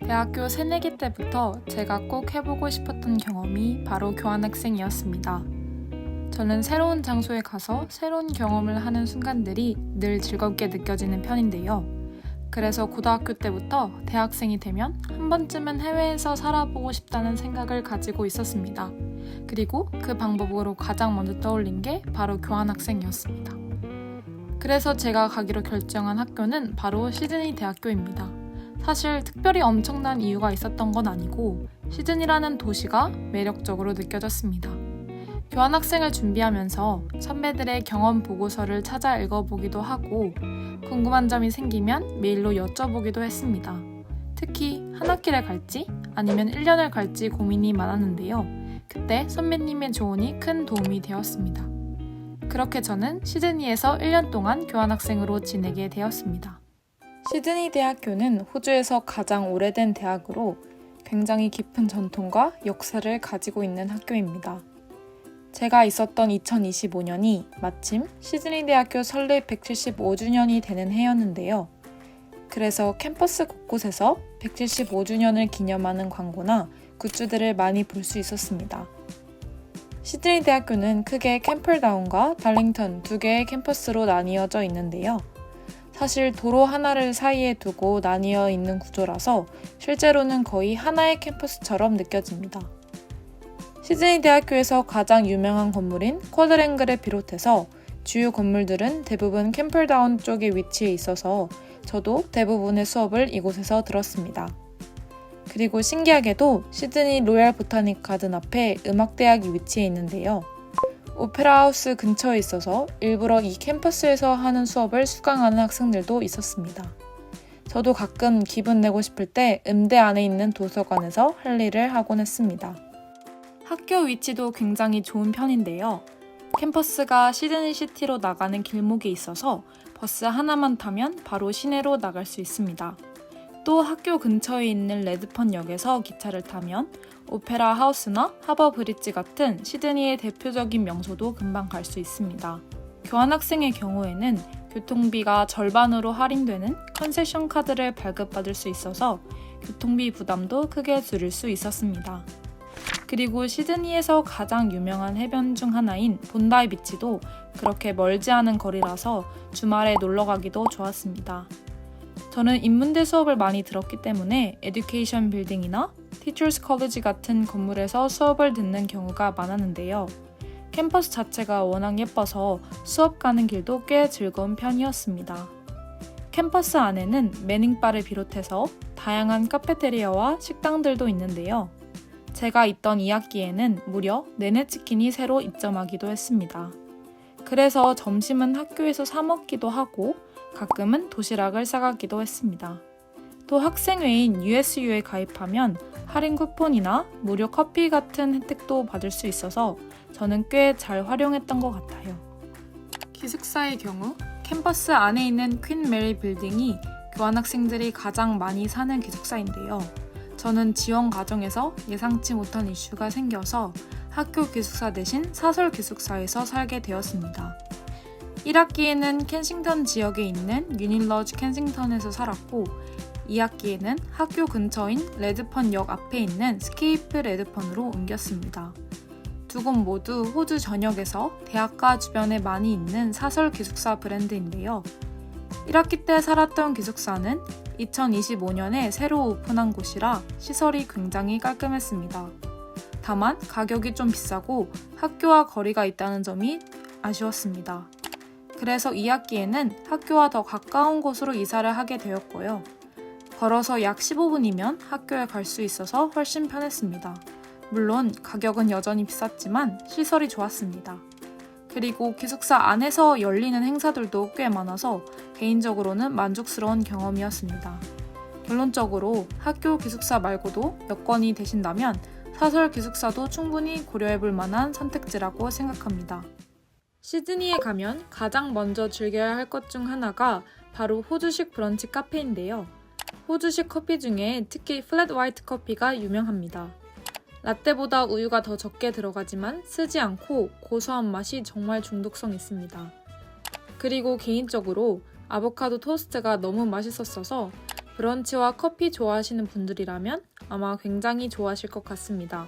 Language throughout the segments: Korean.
대학교 새내기 때부터 제가 꼭 해보고 싶었던 경험이 바로 교환학생이었습니다. 저는 새로운 장소에 가서 새로운 경험을 하는 순간들이 늘 즐겁게 느껴지는 편인데요. 그래서 고등학교 때부터 대학생이 되면 한 번쯤은 해외에서 살아보고 싶다는 생각을 가지고 있었습니다. 그리고 그 방법으로 가장 먼저 떠올린 게 바로 교환학생이었습니다. 그래서 제가 가기로 결정한 학교는 바로 시드니 대학교입니다. 사실 특별히 엄청난 이유가 있었던 건 아니고 시드니라는 도시가 매력적으로 느껴졌습니다. 교환학생을 준비하면서 선배들의 경험 보고서를 찾아 읽어보기도 하고 궁금한 점이 생기면 메일로 여쭤보기도 했습니다. 특히 한 학기를 갈지 아니면 1년을 갈지 고민이 많았는데요. 그때 선배님의 조언이 큰 도움이 되었습니다. 그렇게 저는 시드니에서 1년 동안 교환학생으로 지내게 되었습니다. 시드니 대학교는 호주에서 가장 오래된 대학으로 굉장히 깊은 전통과 역사를 가지고 있는 학교입니다. 제가 있었던 2025년이 마침 시드니 대학교 설립 175주년이 되는 해였는데요. 그래서 캠퍼스 곳곳에서 175주년을 기념하는 광고나 굿즈들을 많이 볼 수 있었습니다. 시드니 대학교는 크게 캠플다운과 달링턴 두 개의 캠퍼스로 나뉘어져 있는데요. 사실 도로 하나를 사이에 두고 나뉘어 있는 구조라서 실제로는 거의 하나의 캠퍼스처럼 느껴집니다. 시드니 대학교에서 가장 유명한 건물인 쿼드랭글을 비롯해서 주요 건물들은 대부분 캠플다운 쪽에 위치해 있어서 저도 대부분의 수업을 이곳에서 들었습니다. 그리고 신기하게도 시드니 로얄 보타닉 가든 앞에 음악대학이 위치해 있는데요. 오페라 하우스 근처에 있어서 일부러 이 캠퍼스에서 하는 수업을 수강하는 학생들도 있었습니다. 저도 가끔 기분 내고 싶을 때 음대 안에 있는 도서관에서 할 일을 하곤 했습니다. 학교 위치도 굉장히 좋은 편인데요. 캠퍼스가 시드니 시티로 나가는 길목에 있어서 버스 하나만 타면 바로 시내로 나갈 수 있습니다. 또 학교 근처에 있는 레드펀 역에서 기차를 타면 오페라 하우스나 하버 브릿지 같은 시드니의 대표적인 명소도 금방 갈 수 있습니다. 교환학생의 경우에는 교통비가 절반으로 할인되는 컨세션 카드를 발급받을 수 있어서 교통비 부담도 크게 줄일 수 있었습니다. 그리고 시드니에서 가장 유명한 해변 중 하나인 본다이 비치도 그렇게 멀지 않은 거리라서 주말에 놀러 가기도 좋았습니다. 저는 인문대 수업을 많이 들었기 때문에 에듀케이션 빌딩이나 티처스 컬리지 같은 건물에서 수업을 듣는 경우가 많았는데요. 캠퍼스 자체가 워낙 예뻐서 수업 가는 길도 꽤 즐거운 편이었습니다. 캠퍼스 안에는 매닝바를 비롯해서 다양한 카페테리아와 식당들도 있는데요. 제가 있던 2학기에는 무려 네네치킨이 새로 입점하기도 했습니다. 그래서 점심은 학교에서 사 먹기도 하고 가끔은 도시락을 싸가기도 했습니다. 또 학생회인 USU에 가입하면 할인 쿠폰이나 무료 커피 같은 혜택도 받을 수 있어서 저는 꽤 잘 활용했던 것 같아요. 기숙사의 경우 캠퍼스 안에 있는 퀸 메리 빌딩이 교환학생들이 가장 많이 사는 기숙사인데요. 저는 지원 과정에서 예상치 못한 이슈가 생겨서 학교 기숙사 대신 사설 기숙사에서 살게 되었습니다. 1학기에는 켄싱턴 지역에 있는 유닐러지 켄싱턴에서 살았고 2학기에는 학교 근처인 레드펀 역 앞에 있는 스케이프 레드펀으로 옮겼습니다. 두 곳 모두 호주 전역에서 대학가 주변에 많이 있는 사설 기숙사 브랜드인데요. 1학기 때 살았던 기숙사는 2025년에 새로 오픈한 곳이라 시설이 굉장히 깔끔했습니다. 다만 가격이 좀 비싸고 학교와 거리가 있다는 점이 아쉬웠습니다. 그래서 2학기에는 학교와 더 가까운 곳으로 이사를 하게 되었고요. 걸어서 약 15분이면 학교에 갈 수 있어서 훨씬 편했습니다. 물론 가격은 여전히 비쌌지만 시설이 좋았습니다. 그리고 기숙사 안에서 열리는 행사들도 꽤 많아서 개인적으로는 만족스러운 경험이었습니다. 결론적으로 학교 기숙사 말고도 여건이 되신다면 사설 기숙사도 충분히 고려해볼 만한 선택지라고 생각합니다. 시드니에 가면 가장 먼저 즐겨야 할 것 중 하나가 바로 호주식 브런치 카페인데요. 호주식 커피 중에 특히 플랫 화이트 커피가 유명합니다. 라떼보다 우유가 더 적게 들어가지만 쓰지 않고 고소한 맛이 정말 중독성 있습니다. 그리고 개인적으로 아보카도 토스트가 너무 맛있었어서 브런치와 커피 좋아하시는 분들이라면 아마 굉장히 좋아하실 것 같습니다.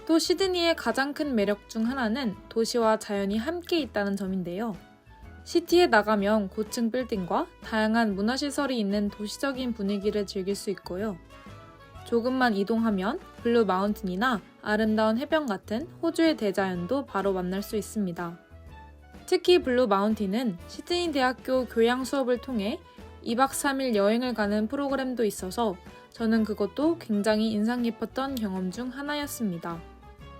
또 시드니의 가장 큰 매력 중 하나는 도시와 자연이 함께 있다는 점인데요. 시티에 나가면 고층 빌딩과 다양한 문화시설이 있는 도시적인 분위기를 즐길 수 있고요. 조금만 이동하면 블루 마운틴이나 아름다운 해변 같은 호주의 대자연도 바로 만날 수 있습니다. 특히 블루 마운틴은 시드니 대학교 교양 수업을 통해 2박 3일 여행을 가는 프로그램도 있어서 저는 그것도 굉장히 인상 깊었던 경험 중 하나였습니다.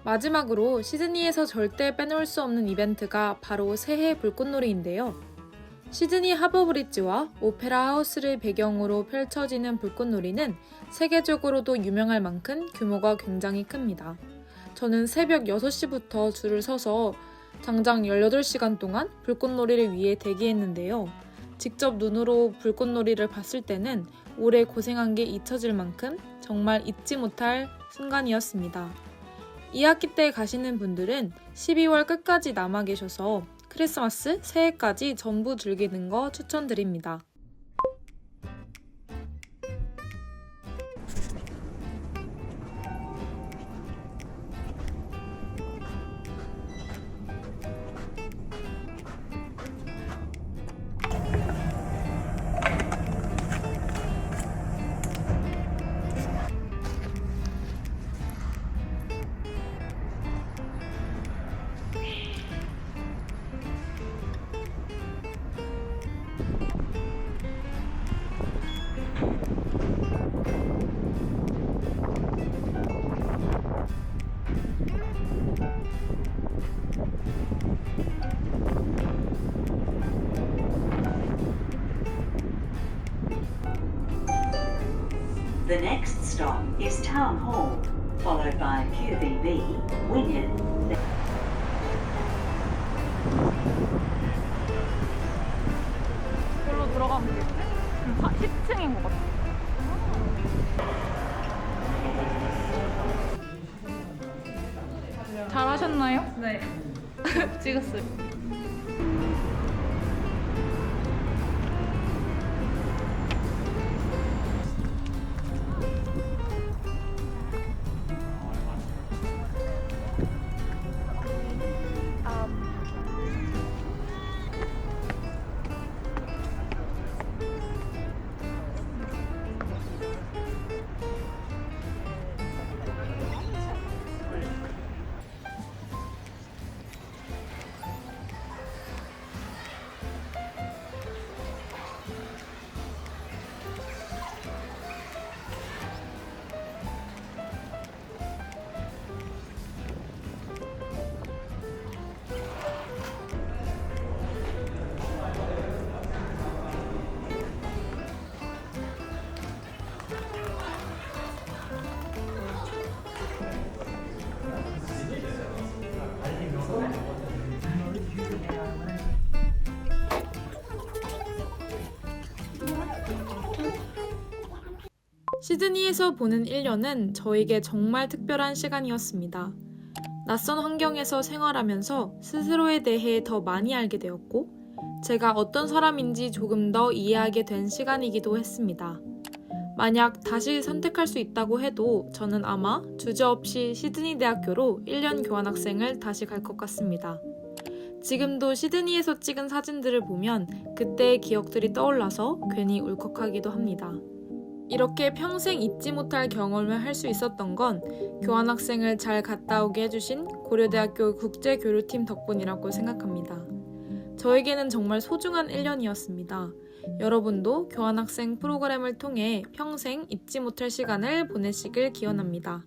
마지막으로 시드니에서 절대 빼놓을 수 없는 이벤트가 바로 새해 불꽃놀이인데요. 시드니 하버 브릿지와 오페라 하우스를 배경으로 펼쳐지는 불꽃놀이는 세계적으로도 유명할 만큼 규모가 굉장히 큽니다. 저는 새벽 6시부터 줄을 서서 장장 18시간 동안 불꽃놀이를 위해 대기했는데요. 직접 눈으로 불꽃놀이를 봤을 때는 올해 고생한 게 잊혀질 만큼 정말 잊지 못할 순간이었습니다. 2학기 때 가시는 분들은 12월 끝까지 남아 계셔서 크리스마스, 새해까지 전부 즐기는 거 추천드립니다. The next stop is Town Hall, followed by QVB, Wynyard. 별로 들어가면 되겠지? 10층인 것 같아. 잘하셨나요? 네. 찍었어요. 시드니에서 보는 1년은 저에게 정말 특별한 시간이었습니다. 낯선 환경에서 생활하면서 스스로에 대해 더 많이 알게 되었고, 제가 어떤 사람인지 조금 더 이해하게 된 시간이기도 했습니다. 만약 다시 선택할 수 있다고 해도 저는 아마 주저없이 시드니 대학교로 1년 교환학생을 다시 갈 것 같습니다. 지금도 시드니에서 찍은 사진들을 보면 그때의 기억들이 떠올라서 괜히 울컥하기도 합니다. 이렇게 평생 잊지 못할 경험을 할 수 있었던 건 교환학생을 잘 갔다 오게 해주신 고려대학교 국제교류팀 덕분이라고 생각합니다. 저에게는 정말 소중한 1년이었습니다. 여러분도 교환학생 프로그램을 통해 평생 잊지 못할 시간을 보내시길 기원합니다.